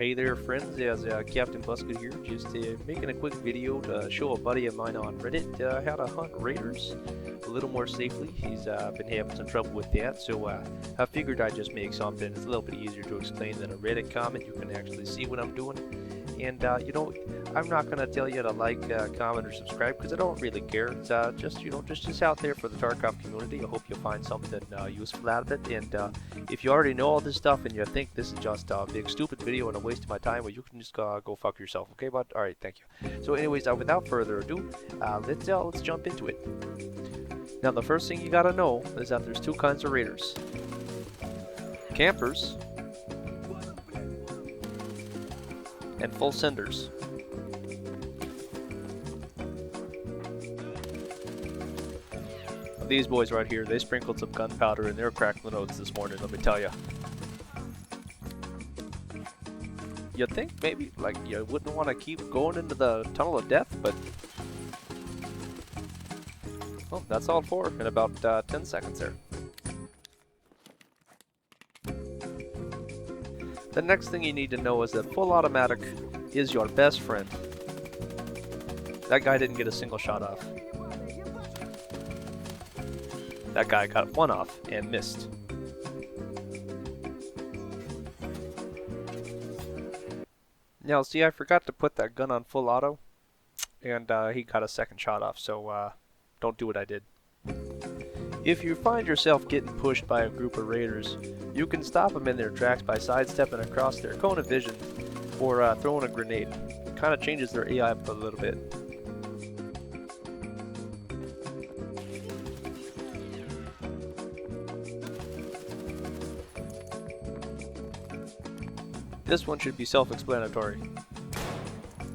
Hey there friends, it's Captain Busket here, just making a quick video to show a buddy of mine on Reddit how to hunt raiders a little more safely. He's been having some trouble with that, so I figured I'd just make something that's a little bit easier to explain than a Reddit comment. You can actually see what I'm doing. And I'm not going to tell you to like, comment, or subscribe because I don't really care. It's just out there for the Tarkov community. I hope you'll find something useful out of it. And if you already know all this stuff and you think this is just a big stupid video and a waste of my time, well, you can just go fuck yourself. Okay, but all right, thank you. So, anyways, without further ado, let's jump into it. Now, the first thing you gotta know is that there's two kinds of raiders: campers and full senders. These boys right here, they sprinkled some gunpowder in their crackling oats this morning, let me tell you. You'd think maybe, like, you wouldn't want to keep going into the tunnel of death, but... well, that's all for in about 10 seconds there. The next thing you need to know is that full automatic is your best friend. That guy didn't get a single shot off. That guy got one off and missed. Now, see, I forgot to put that gun on full auto, and he got a second shot off, so don't do what I did. If you find yourself getting pushed by a group of raiders, you can stop them in their tracks by sidestepping across their cone of vision or throwing a grenade. It kind of changes their AI up a little bit. This one should be self-explanatory.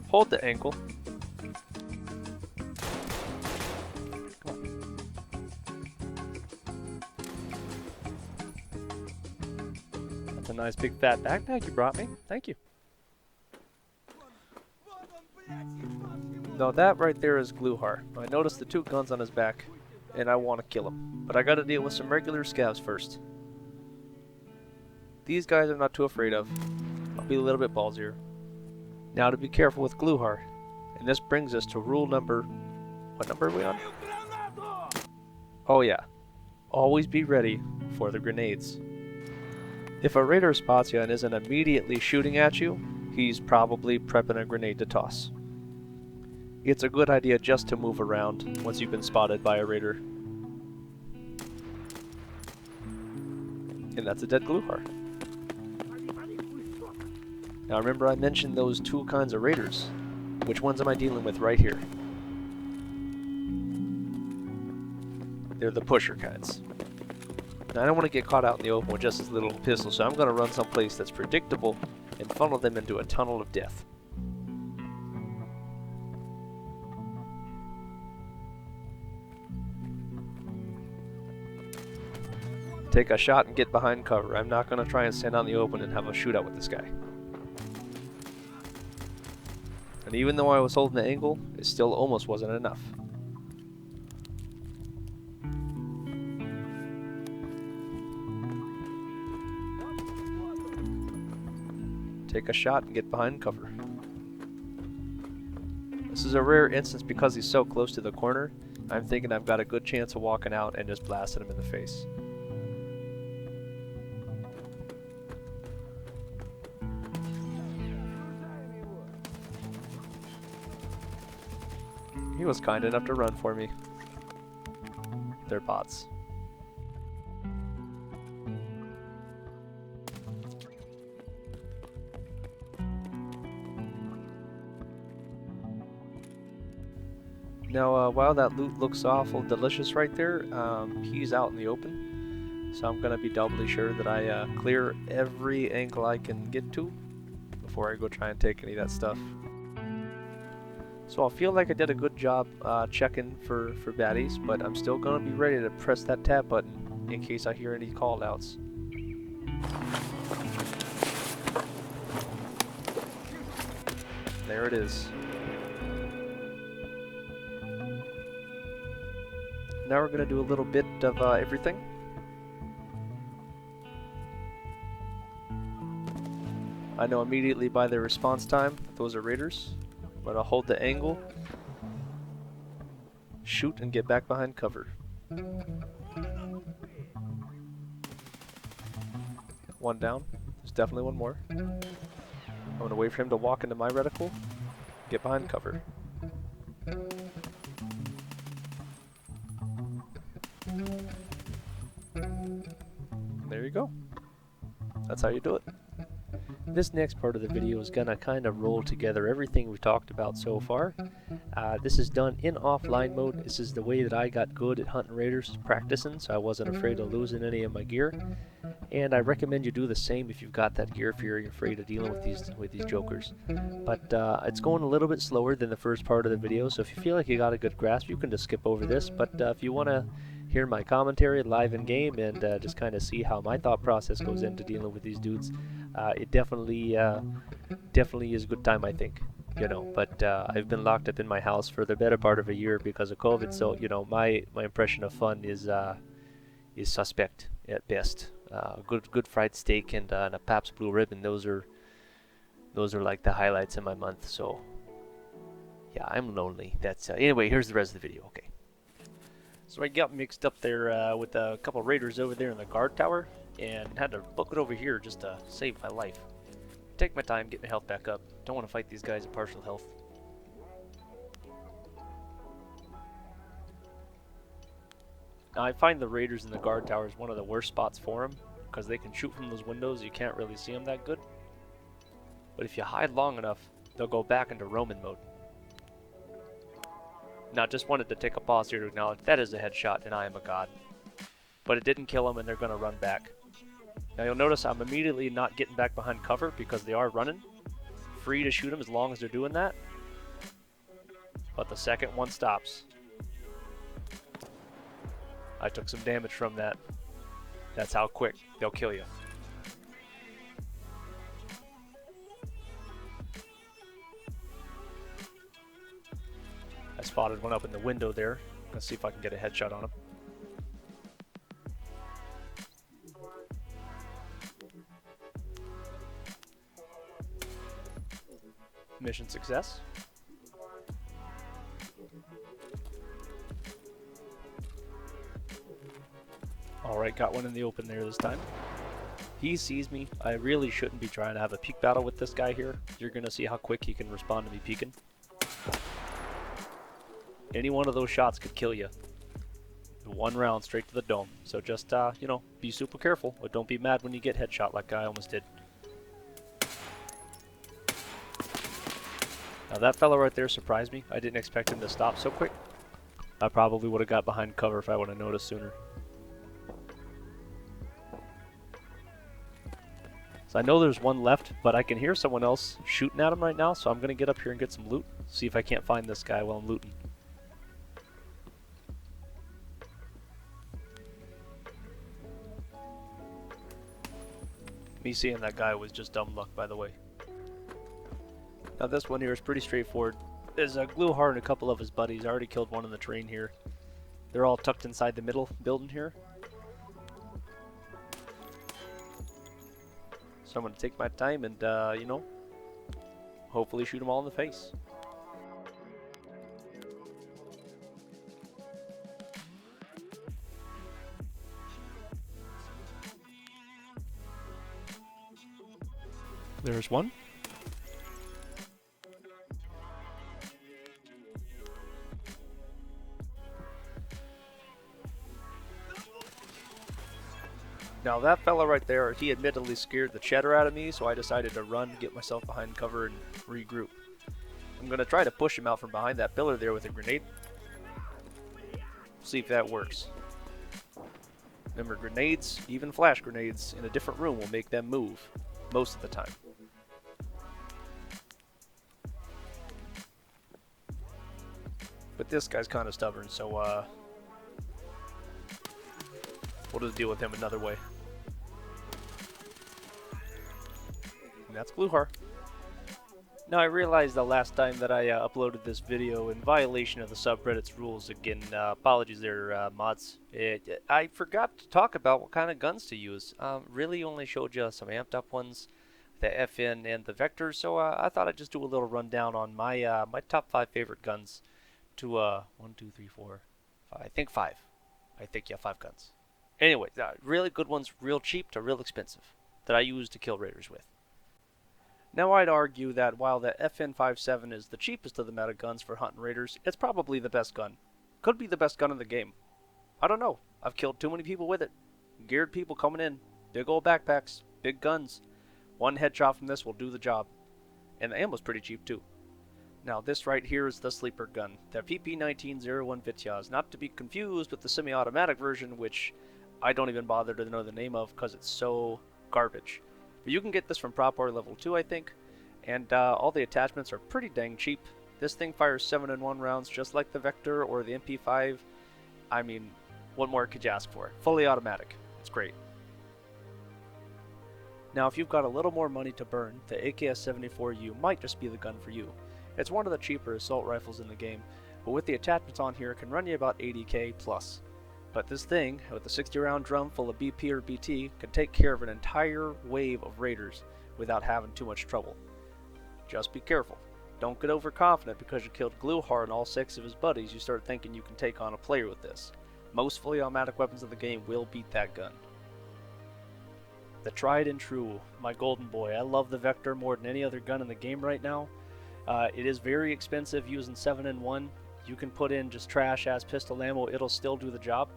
Hold the ankle. That's a nice big fat backpack you brought me. Thank you. Now that right there is Gluhar. I noticed the two guns on his back, and I want to kill him. But I gotta deal with some regular scavs first. These guys I'm not too afraid of. I'll be a little bit ballsier. Now to be careful with Gluhar. And this brings us to rule number... what number are we on? Oh yeah. Always be ready for the grenades. If a raider spots you and isn't immediately shooting at you, he's probably prepping a grenade to toss. It's a good idea just to move around once you've been spotted by a raider. And that's a dead Gluhar. Now remember I mentioned those two kinds of raiders. Which ones am I dealing with right here? They're the pusher kinds. Now I don't want to get caught out in the open with just this little pistol, so I'm going to run someplace that's predictable and funnel them into a tunnel of death. Take a shot and get behind cover. I'm not going to try and stand out in the open and have a shootout with this guy. And even though I was holding the angle, it still almost wasn't enough. Take a shot and get behind cover. This is a rare instance because he's so close to the corner. I'm thinking I've got a good chance of walking out and just blasting him in the face. He was kind enough to run for me. They're bots. Now, while that loot looks awful delicious right there, he's out in the open. So I'm gonna be doubly sure that I clear every angle I can get to before I go try and take any of that stuff. So I feel like I did a good job checking for baddies, but I'm still going to be ready to press that tab button in case I hear any call-outs. There it is. Now we're going to do a little bit of everything. I know immediately by their response time those are raiders. I'm gonna hold the angle, shoot, and get back behind cover. One down. There's definitely one more. I'm gonna wait for him to walk into my reticle, get behind cover. There you go. That's how you do it. This next part of the video is gonna kind of roll together everything we've talked about so far. This is done in offline mode. This is the way that I got good at hunting raiders, practicing, so I wasn't afraid of losing any of my gear. And I recommend you do the same if you've got that gear, if you're afraid of dealing with these jokers. But it's going a little bit slower than the first part of the video, so if you feel like you got a good grasp, you can just skip over this. But if you want to hear my commentary live in game and just kind of see how my thought process goes into dealing with these dudes, it definitely is a good time, I think. You know, but I've been locked up in my house for the better part of a year because of COVID, so you know my impression of fun is suspect at best. Good fried steak and a Pabst Blue Ribbon. Those are like the highlights in my month. So yeah, I'm lonely. That's anyway. Here's the rest of the video. Okay. So I got mixed up there with a couple raiders over there in the guard tower, and had to book it over here just to save my life. Take my time, get my health back up. Don't want to fight these guys at partial health. Now, I find the raiders in the guard tower is one of the worst spots for them, because they can shoot from those windows, you can't really see them that good. But if you hide long enough, they'll go back into Roman mode. Now, just wanted to take a pause here to acknowledge that is a headshot, and I am a god. But it didn't kill them, and they're going to run back. Now, you'll notice I'm immediately not getting back behind cover, because they are running. Free to shoot them as long as they're doing that. But the second one stops, I took some damage from that. That's how quick they'll kill you. I spotted one up in the window there. Let's see if I can get a headshot on him. Mission success. Alright, got one in the open there this time. He sees me. I really shouldn't be trying to have a peek battle with this guy here. You're going to see how quick he can respond to me peeking. Any one of those shots could kill you. One round straight to the dome. So just, you know, be super careful. But don't be mad when you get headshot like I almost did. Now that fella right there surprised me. I didn't expect him to stop so quick. I probably would have got behind cover if I would have noticed sooner. So I know there's one left, but I can hear someone else shooting at him right now, so I'm going to get up here and get some loot. See if I can't find this guy while I'm looting. Me seeing that guy was just dumb luck, by the way. Now this one here is pretty straightforward. There's a Gluhar and a couple of his buddies. I already killed one in the train here. They're all tucked inside the middle building here. So I'm going to take my time and, you know, hopefully shoot them all in the face. There's one. Now that fella right there, he admittedly scared the cheddar out of me, so I decided to run, get myself behind cover, and regroup. I'm going to try to push him out from behind that pillar there with a grenade. See if that works. Remember, grenades, even flash grenades, in a different room will make them move, most of the time. But this guy's kind of stubborn, so we'll just deal with him another way. And that's Gluhar. Now I realized the last time that I uploaded this video in violation of the subreddit's rules. Again, apologies there, mods. I forgot to talk about what kind of guns to use. Really only showed you some amped up ones. the FN, and the Vector. So I thought I'd just do a little rundown on my my top 5 favorite guns. To 1, 2, 3, 4, 5. I think 5. I think yeah, 5 guns. Anyway, really good ones, real cheap to real expensive, that I use to kill raiders with. Now I'd argue that while the FN57 is the cheapest of the meta guns for hunting raiders, it's probably the best gun. Could be the best gun in the game. I don't know. I've killed too many people with it. Geared people coming in. Big old backpacks. Big guns. One headshot from this will do the job. And the ammo's pretty cheap too. Now this right here is the sleeper gun. The PP1901 Vityaz. Not to be confused with the semi-automatic version, which I don't even bother to know the name of because it's so garbage. But you can get this from Prop War level 2, I think. And all the attachments are pretty dang cheap. This thing fires 7-in-1 rounds just like the Vector or the MP5. I mean, what more could you ask for? Fully automatic. It's great. Now if you've got a little more money to burn, the AKS-74U might just be the gun for you. It's one of the cheaper assault rifles in the game, but with the attachments on here it can run you about 80k plus. But this thing, with a 60 round drum full of BP or BT, can take care of an entire wave of raiders without having too much trouble. Just be careful. Don't get overconfident because you killed Gluehard and all 6 of his buddies you start thinking you can take on a player with this. Most fully automatic weapons of the game will beat that gun. The tried and true, my golden boy. I love the Vector more than any other gun in the game right now. It is very expensive using 7-in-1. You can put in just trash ass pistol ammo, it'll still do the job.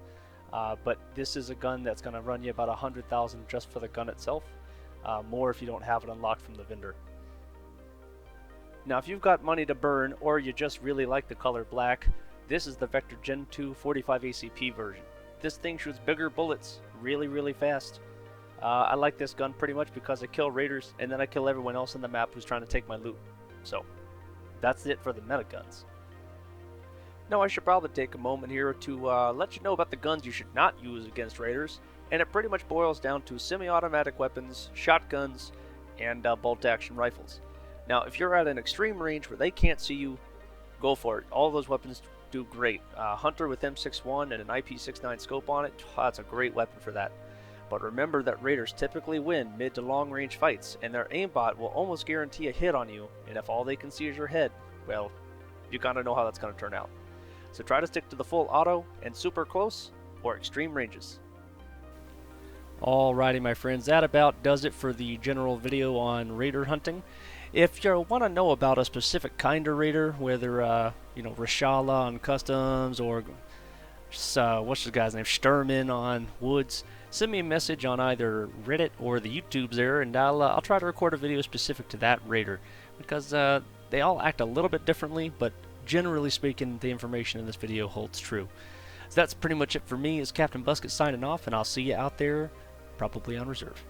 But this is a gun that's going to run you about 100,000 just for the gun itself. More if you don't have it unlocked from the vendor. Now if you've got money to burn or you just really like the color black, this is the Vector Gen 2 45 ACP version. This thing shoots bigger bullets really fast. I like this gun pretty much because I kill raiders and then I kill everyone else on the map who's trying to take my loot. So that's it for the meta guns. Now I should probably take a moment here to let you know about the guns you should not use against raiders, and it pretty much boils down to semi-automatic weapons, shotguns, and bolt-action rifles. Now if you're at an extreme range where they can't see you, go for it. All those weapons do great. Hunter with M61 and an IP69 scope on it, that's a great weapon for that. But remember that raiders typically win mid to long range fights, and their aimbot will almost guarantee a hit on you, and if all they can see is your head, well, you gotta know how that's gonna turn out. So try to stick to the full auto and super close or extreme ranges. Alrighty my friends, that about does it for the general video on raider hunting. If you want to know about a specific kind of raider, whether you know, Reshala on customs or what's the guy's name, Sturman on woods, send me a message on either Reddit or the YouTubes there, and I'll try to record a video specific to that raider, because they all act a little bit differently, but generally speaking, the information in this video holds true. So that's pretty much it for me. It's Captain Busket signing off, and I'll see you out there, probably on reserve.